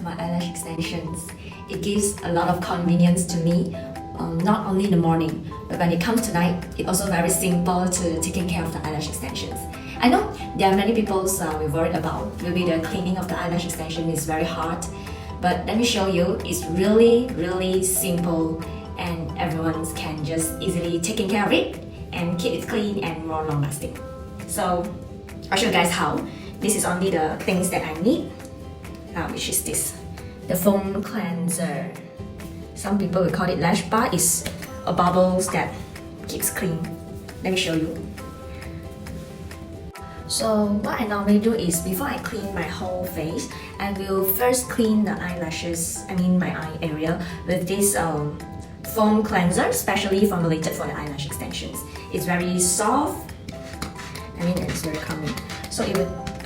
my eyelash extensions. It gives a lot of convenience to me, not only in the morning, but when it comes to night, it's also very simple to taking care of the eyelash extensions. I know there are many people we're worried about, maybe the cleaning of the eyelash extension is very hard, but let me show you, it's really simple and everyone can just easily taking care of it and keep it clean and more long lasting. So I'll show you guys how. This is only the things that I need, which is this, the foam cleanser. Some people will call it lash bar. It's a bubbles that keeps clean. Let me show you. So what I normally do is before I clean my whole face, I will first clean the eyelashes, my eye area with this foam cleanser, specially formulated for the eyelash extensions. It's very soft, and it's very calming. So I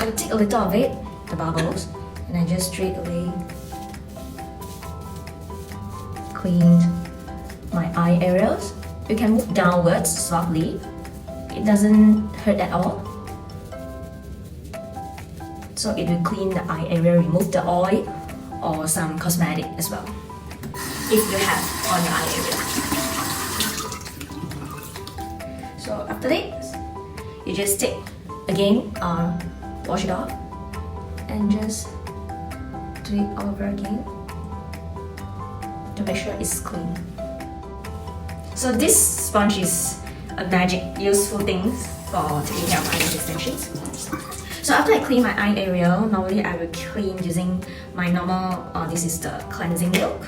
will take a little of it, the bubbles, and I just straight away clean my eye areas. You can move downwards softly. It doesn't hurt at all. So it will clean the eye area, remove the oil or some cosmetic as well, if you have on your eye area. So after this, you just take again, wash it off and just do it over again to make sure it's clean. So this sponge is a magic useful thing for taking care of eyelash extensions. So after I clean my eye area, normally I will clean using my normal, this is the cleansing milk.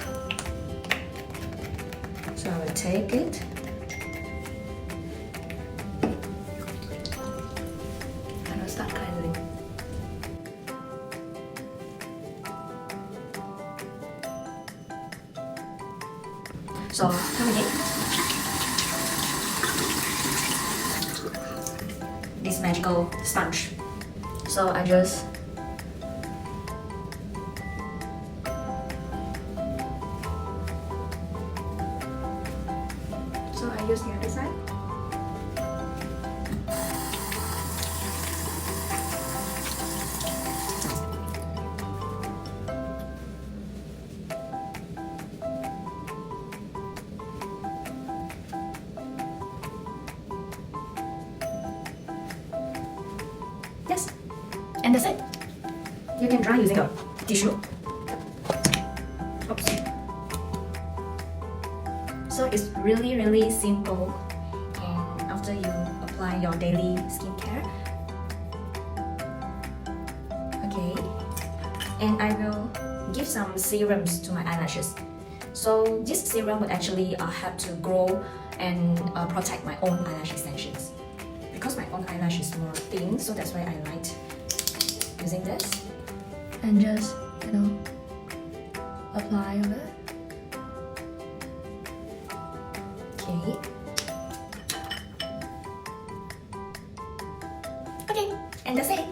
So I will take it. And I'll start cleansing. So come again. This magical sponge. So I just use the other side. Yes. And that's it. You can dry using a tissue. Oops. So it's really simple, and after you apply your daily skincare. Okay. And I will give some serums to my eyelashes. So this serum would actually help to grow and protect my own eyelash extensions. Because my own eyelash is more thin, so that's why I like using this. And just, apply on it. Okay. Okay, and that's it.